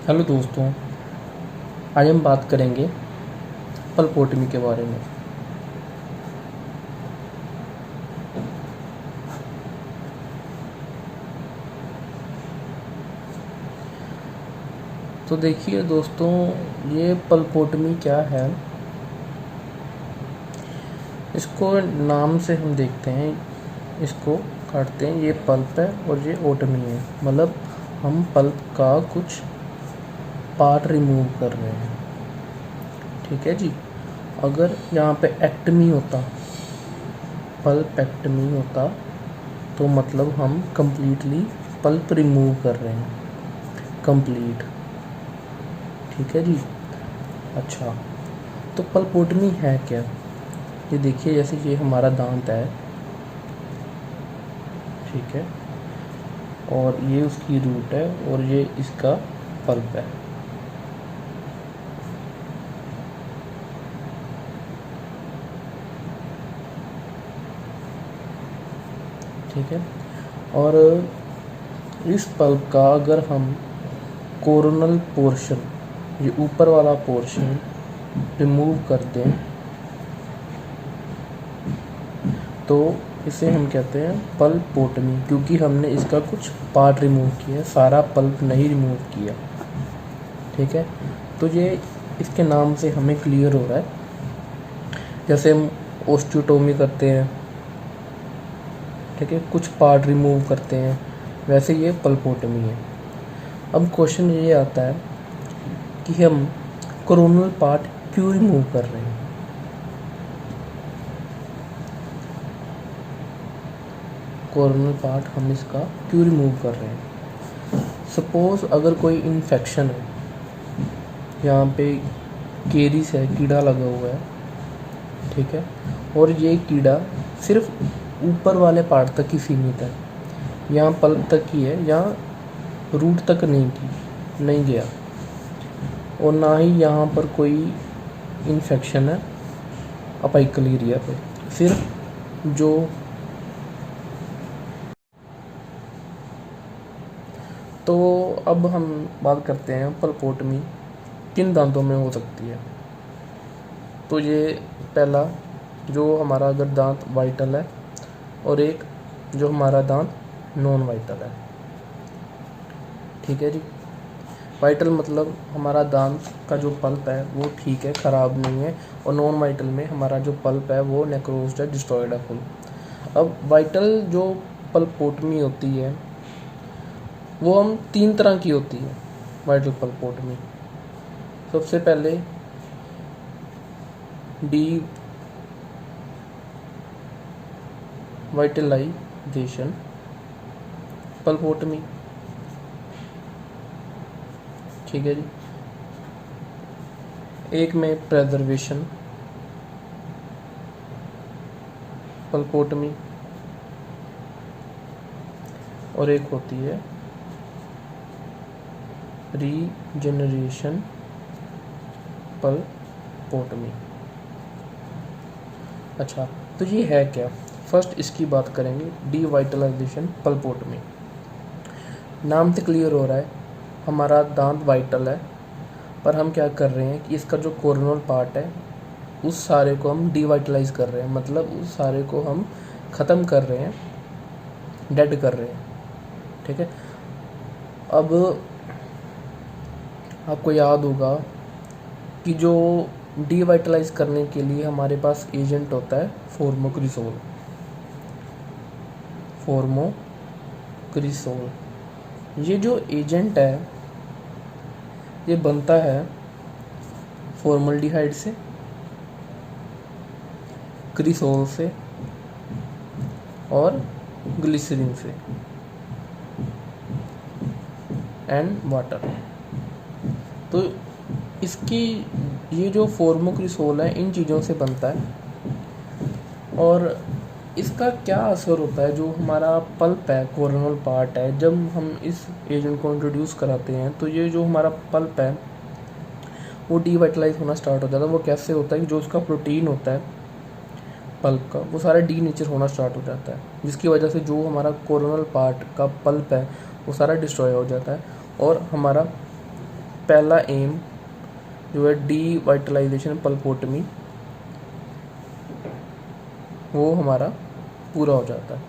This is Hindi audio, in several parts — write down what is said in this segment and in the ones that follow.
हेलो दोस्तों, आज हम बात करेंगे पलपोटमी के बारे में। तो देखिए दोस्तों, ये पलपोटमी क्या है, इसको नाम से हम देखते हैं, इसको काटते हैं। ये पल्प है और ये ओटमी है, मतलब हम पल्प का कुछ पार्ट रिमूव कर रहे हैं। ठीक है जी। अगर यहाँ पे एक्टमी होता, पल्प एक्टमी होता, तो मतलब हम कंप्लीटली पल्प रिमूव कर रहे हैं, कंप्लीट। ठीक है जी। अच्छा, तो पलपोटमी है क्या? ये देखिए, जैसे ये हमारा दांत है, ठीक है, और ये उसकी रूट है और ये इसका पल्प है। ठीक है। और इस पल्प का अगर हम कोरोनल पोर्शन, ये ऊपर वाला पोर्शन रिमूव कर दें, तो इसे हम कहते हैं पल्पोटमी, क्योंकि हमने इसका कुछ पार्ट रिमूव किया, सारा पल्प नहीं रिमूव किया। ठीक है। तो ये इसके नाम से हमें क्लियर हो रहा है। जैसे हम ओस्टियोटोमी करते हैं, ठीक है, कुछ पार्ट रिमूव करते हैं, वैसे ये पल्पोटमी है। अब क्वेश्चन ये आता है कि हम कोरोनल पार्ट क्यों रिमूव कर रहे हैं। कोरोनल पार्ट हम इसका क्यों रिमूव कर रहे हैं? सपोज अगर कोई इन्फेक्शन है, यहाँ पे केरीस है, कीड़ा लगा हुआ है, ठीक है, और ये कीड़ा सिर्फ ऊपर वाले पार्ट तक ही सीमित है, यहाँ पल्प तक ही है, यहाँ रूट तक नहीं गया, और ना ही यहाँ पर कोई इन्फेक्शन है अपाइकल एरिया पे, सिर्फ जो। तो अब हम बात करते हैं पलपोटमी किन दांतों में हो सकती है। तो ये पहला, जो हमारा अगर दांत वाइटल है, और एक जो हमारा दांत नॉन वाइटल है। ठीक है जी। वाइटल मतलब हमारा दांत का जो पल्प है वो ठीक है, ख़राब नहीं है, और नॉन वाइटल में हमारा जो पल्प है वो नेक्रोज्ड है, डिस्ट्रॉयड है फुल। अब वाइटल जो पलपोटमी होती है वो हम 3 तरह की होती है। वाइटल पलपोटमी सबसे पहले डी वाइटलाइजेशन पलपोटमी, ठीक है जी। एक में प्रेजर्वेशन पलपोटमी, और एक होती है रीजेनरेशन पलपोटमी। अच्छा, तो ये है क्या? फर्स्ट इसकी बात करेंगे, डीवाइटलाइजेशन पलपोटमी। नाम से क्लियर हो रहा है, हमारा दांत वाइटल है, पर हम क्या कर रहे हैं कि इसका जो कोरोनल पार्ट है उस सारे को हम डीवाइटलाइज कर रहे हैं, मतलब उस सारे को हम ख़त्म कर रहे हैं, डेड कर रहे हैं। ठीक है। अब आपको याद होगा कि जो डीवाइटलाइज करने के लिए हमारे पास एजेंट होता है फॉर्मोक्रिसोल। ये जो एजेंट है ये बनता है फॉर्मल्डिहाइड से, क्रिसोल से, और ग्लिसरीन से, एंड वाटर। तो इसकी ये जो फॉर्मोक्रिसोल है इन चीज़ों से बनता है, और इसका क्या असर होता है, जो हमारा पल्प है, कोरोनल पार्ट है, जब हम इस एजेंट को इंट्रोड्यूस कराते हैं तो ये जो हमारा पल्प है वो डीवाइटलाइज होना स्टार्ट हो जाता है। वो कैसे होता है कि जो उसका प्रोटीन होता है पल्प का, वो सारा डी नेचर होना स्टार्ट हो जाता है, जिसकी वजह से जो हमारा कोरोनल पार्ट का पल्प है वो सारा डिस्ट्रॉय हो जाता है, और हमारा पहला एम जो है डीवाइटलाइजेशन पल्पोटमी, वो हमारा पूरा हो जाता है।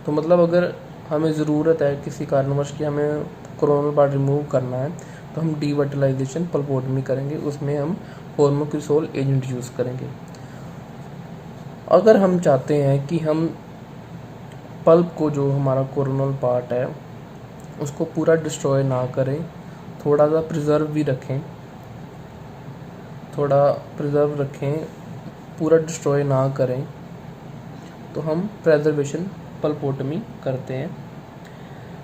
तो मतलब अगर हमें ज़रूरत है किसी कारणवश कि हमें कोरोनल पार्ट रिमूव करना है तो हम डीवाइटलाइजेशन पल्पोटमी करेंगे, उसमें हम फोर्मोक्रिसोल एजेंट यूज़ करेंगे। अगर हम चाहते हैं कि हम पल्प को, जो हमारा कोरोनल पार्ट है, उसको पूरा डिस्ट्रॉय ना करें, थोड़ा सा प्रिजर्व भी रखें, पूरा डिस्ट्रॉय ना करें, तो हम प्रेजर्वेशन पल्पोटमी करते हैं।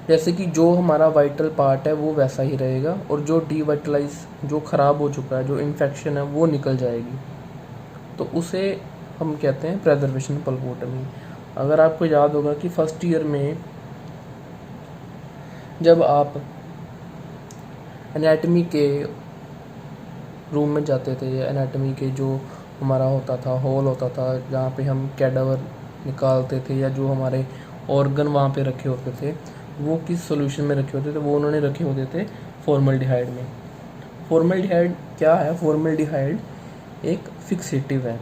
जैसे कि जो हमारा वाइटल पार्ट है वो वैसा ही रहेगा और जो डीवाइटलाइज, जो ख़राब हो चुका है, जो इन्फेक्शन है, वो निकल जाएगी, तो उसे हम कहते हैं प्रेजर्वेशन पल्पोटमी। अगर आपको याद होगा कि फर्स्ट ईयर में जब आप एनाटमी के रूम में जाते थे, एनाटमी के जो हमारा होता था, हॉल होता था, जहाँ पे हम कैडावर निकालते थे या जो हमारे ऑर्गन वहाँ पे रखे होते थे, वो किस सॉल्यूशन में रखे होते थे? वो उन्होंने रखे होते थे फॉर्मल्डिहाइड में। फॉर्मल्डिहाइड क्या है? फॉर्मल्डिहाइड एक फिक्सेटिव है,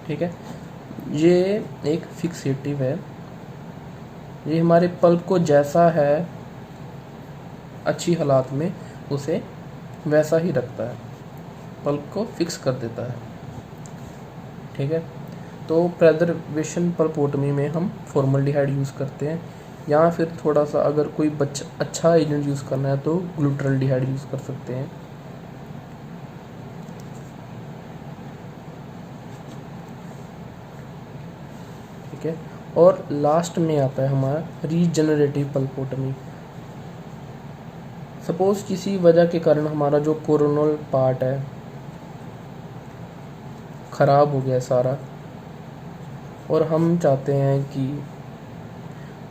ठीक है। ये एक फिक्सेटिव है, ये हमारे पल्प को जैसा है अच्छी हालात में उसे वैसा ही रखता है, पल्प को फिक्स कर देता है, ठीक है। तो प्रेजर्वेशन पल्पोटमी में हम फॉर्मल्डिहाइड यूज़ करते हैं, या फिर थोड़ा सा अगर कोई अच्छा एजेंट यूज़ करना है तो ग्लूटरल्डिहाइड यूज़ कर सकते हैं। ठीक है। और लास्ट में आता है हमारा रीजनरेटिव पल्पोटमी। सपोज किसी वजह के कारण हमारा जो कोरोनल पार्ट है ख़राब हो गया सारा, और हम चाहते हैं कि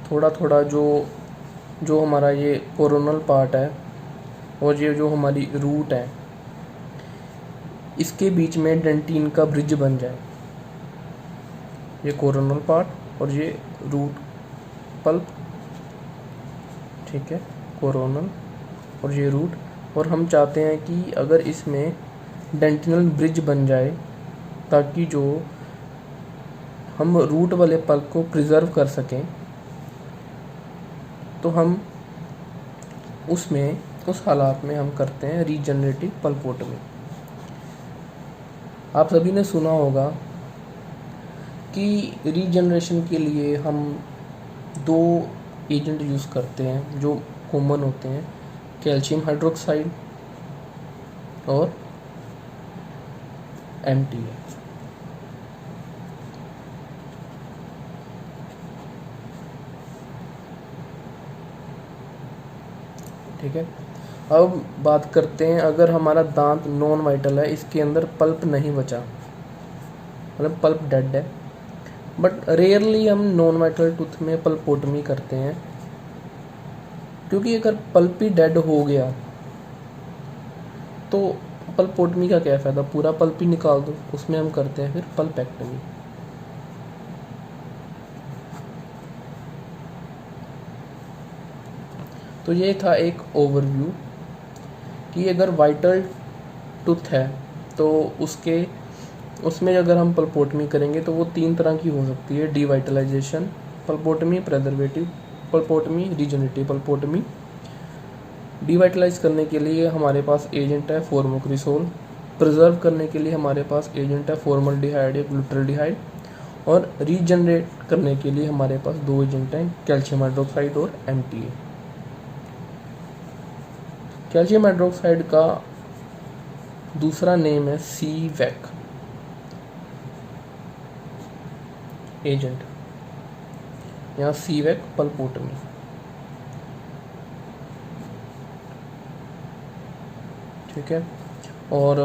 थोड़ा थोड़ा जो हमारा ये कोरोनल पार्ट है और ये जो हमारी रूट है, इसके बीच में डेंटिन का ब्रिज बन जाए। ये कोरोनल पार्ट और ये रूट पल्प, ठीक है, कोरोनल और ये रूट, और हम चाहते हैं कि अगर इसमें डेंटिनल ब्रिज बन जाए ताकि जो हम रूट वाले पल्प को प्रिजर्व कर सकें, तो हम उस हालात में हम करते हैं रीजनरेटिव पल्पोटमी। आप सभी ने सुना होगा कि रीजनरेशन के लिए हम 2 एजेंट यूज़ करते हैं जो कॉमन होते हैं, कैल्शियम हाइड्रोक्साइड और MTA। ठीक है। अब बात करते हैं, अगर हमारा दांत नॉन वाइटल है, इसके अंदर पल्प नहीं बचा, मतलब पल्प डेड है, बट रेयरली हम नॉन वाइटल टूथ में पल्पोटमी करते हैं, क्योंकि अगर पल्प ही डेड हो गया तो पल्पोटमी का क्या फ़ायदा? पूरा पल्प ही निकाल दो। उसमें हम करते हैं फिर पल्पेक्टमी। तो ये था एक ओवरव्यू कि अगर वाइटल टूथ है तो उसमें अगर हम पल्पोटमी करेंगे तो वो 3 तरह की हो सकती है: डीवाइटलाइजेशन पल्पोटमी, प्रेजर्वेटिव पल्पोटमी, रीजनरेटिव पल्पोटमी। डीवाइटलाइज करने के लिए हमारे पास एजेंट है फॉर्मोक्रिसोल, प्रिजर्व करने के लिए हमारे पास एजेंट है फॉर्मल्डिहाइड या ग्लूटरल्डिहाइड, और रीजनरेट करने के लिए हमारे पास 2 एजेंट हैं, कैल्शियम हाइड्रोक्साइड और MTA। कैल्शियम हाइड्रोक्साइड का दूसरा नेम है CVEC एजेंट या CVEC पल्पोटमी। ठीक है। और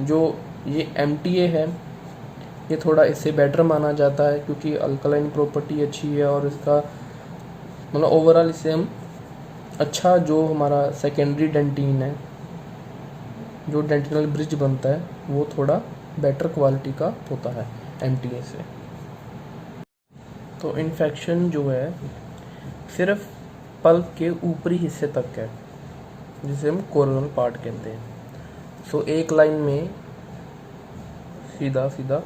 जो ये MTA है, ये थोड़ा इससे बेटर माना जाता है क्योंकि अल्कलाइन प्रॉपर्टी अच्छी है और इसका मतलब ओवरऑल इससे हम अच्छा, जो हमारा सेकेंडरी डेंटिन है, जो डेंटिनल ब्रिज बनता है, वो थोड़ा बेटर क्वालिटी का होता है MTA से। तो इन्फेक्शन जो है सिर्फ पल्प के ऊपरी हिस्से तक है, जिसे हम कोरोनल पार्ट कहते हैं। सो एक लाइन में सीधा सीधा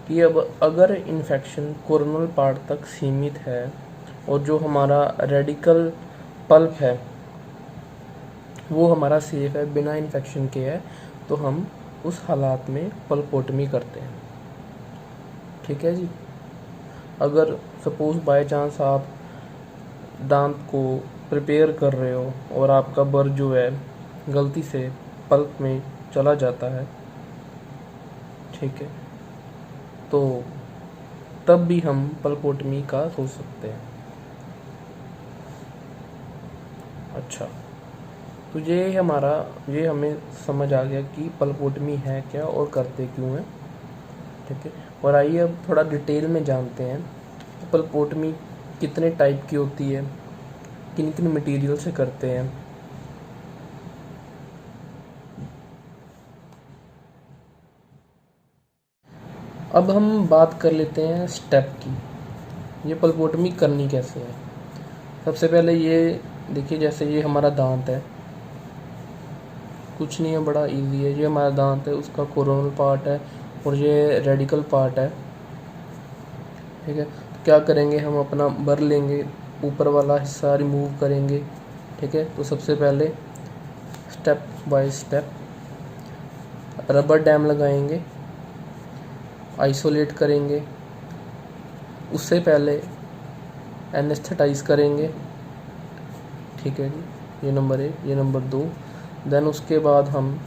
कि अब अगर इन्फेक्शन कोरोनल पार्ट तक सीमित है और जो हमारा रेडिकल पल्प है वो हमारा सेफ है, बिना इन्फेक्शन के है, तो हम उस हालात में पल्पोटमी करते हैं। ठीक है जी। अगर सपोज बाय चांस आप दांत को प्रिपेयर कर रहे हो और आपका बर जो है गलती से पल्प में चला जाता है, ठीक है, तो तब भी हम पल्पोटमी का सोच सकते हैं। अच्छा, तो ये हमें समझ आ गया कि पल्पोटमी है क्या और करते क्यों है। ठीक है, और आइए अब थोड़ा डिटेल में जानते हैं पल्पोटमी कितने टाइप की होती है, किन किन मटेरियल से करते हैं। अब हम बात कर लेते हैं स्टेप की, ये पल्पोटमी करनी कैसे है। सबसे पहले ये देखिए, जैसे ये हमारा दांत है, कुछ नहीं है, बड़ा इजी है। ये हमारा दांत है, उसका कोरोनल पार्ट है और ये रेडिकल पार्ट है। ठीक है, तो क्या करेंगे, हम अपना बर लेंगे, ऊपर वाला हिस्सा रिमूव करेंगे। ठीक है, तो सबसे पहले step by step rubber dam लगाएंगे, आइसोलेट करेंगे, उससे पहले एनेस्थेटाइज करेंगे। ठीक है जी, ये नंबर 1। ये नंबर 2, देन उसके बाद हम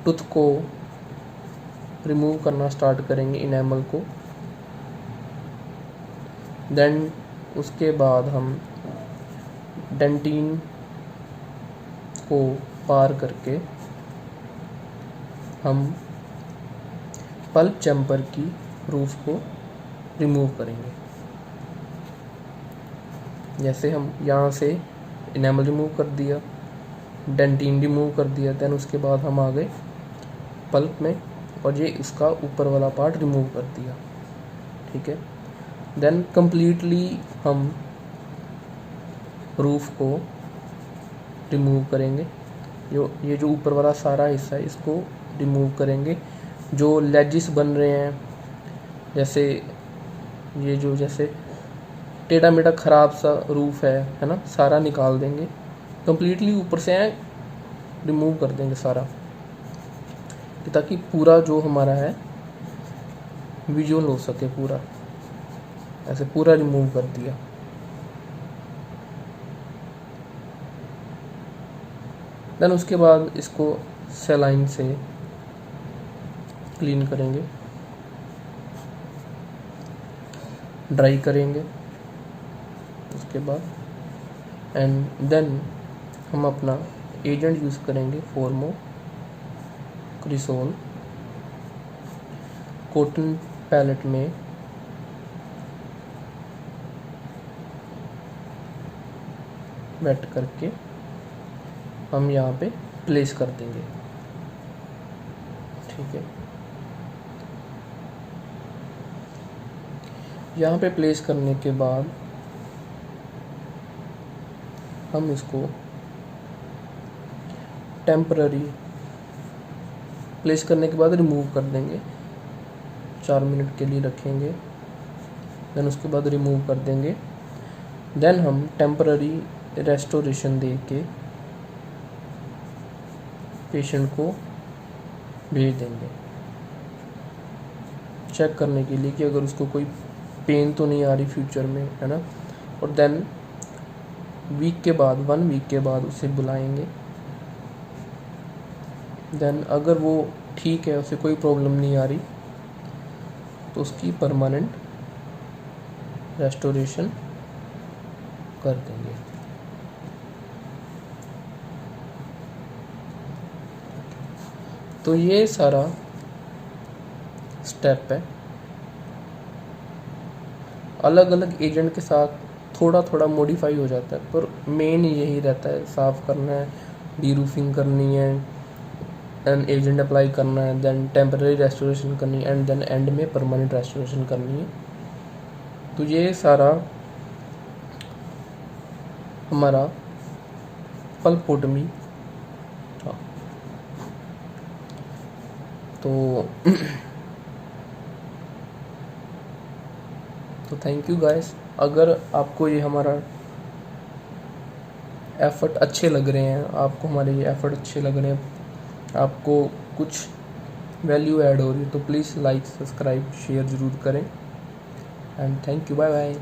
टूथ को रिमूव करना स्टार्ट करेंगे, इनेमल को। देन उसके बाद हम डेंटिन को पार करके हम पल्प चैम्बर की रूफ को रिमूव करेंगे। जैसे हम यहाँ से इनेमल रिमूव कर दिया, डेंटिन रिमूव कर दिया, देन उसके बाद हम आ गए पल्प में और ये इसका ऊपर वाला पार्ट रिमूव कर दिया। ठीक है, देन कंप्लीटली हम रूफ को रिमूव करेंगे। ये जो ऊपर वाला सारा हिस्सा है इसको रिमूव करेंगे। जो लेजिस बन रहे हैं, जैसे ये जो जैसे टेढ़ा मेढ़ा ख़राब सा रूफ है ना, सारा निकाल देंगे। कंप्लीटली ऊपर से रिमूव कर देंगे सारा, ताकि पूरा जो हमारा है विजुअल हो सके। पूरा ऐसे पूरा रिमूव कर दिया। देन उसके बाद इसको सेलाइन से क्लीन करेंगे, ड्राई करेंगे उसके बाद, एंड देन हम अपना एजेंट यूज़ करेंगे फॉर्मो क्रिसोल। कॉटन पैलेट में वेट करके हम यहाँ पे प्लेस कर देंगे। ठीक है, यहाँ पे प्लेस करने के बाद हम इसको टेम्पररी प्लेस करने के बाद रिमूव कर देंगे, 4 मिनट के लिए रखेंगे, देन उसके बाद रिमूव कर देंगे। देन हम टेम्पररी रेस्टोरेशन दे के पेशेंट को भेज देंगे चेक करने के लिए कि अगर उसको कोई पेन तो नहीं आ रही फ्यूचर में, है ना। और देन 1 वीक के बाद उसे बुलाएंगे। देन अगर वो ठीक है, उसे कोई प्रॉब्लम नहीं आ रही, तो उसकी परमानेंट रेस्टोरेशन कर देंगे। तो ये सारा स्टेप है। अलग अलग एजेंट के साथ थोड़ा थोड़ा मॉडिफाई हो जाता है, पर मेन यही रहता है, साफ़ करना है, डीरूफिंग करनी है, एंड एजेंट अप्लाई करना है, देन टेम्पररी रेस्टोरेशन करनी है, एंड देन एंड में परमानेंट रेस्टोरेशन करनी है। तो ये सारा हमारा पल्पोटमी था। तो तो थैंक यू गाइस। अगर आपको ये हमारा एफ़र्ट अच्छे लग रहे हैं, आपको हमारे ये एफ़र्ट अच्छे लग रहे हैं, आपको कुछ वैल्यू ऐड हो रही है, तो प्लीज़ लाइक, सब्सक्राइब, शेयर ज़रूर करें। And thank you, bye bye.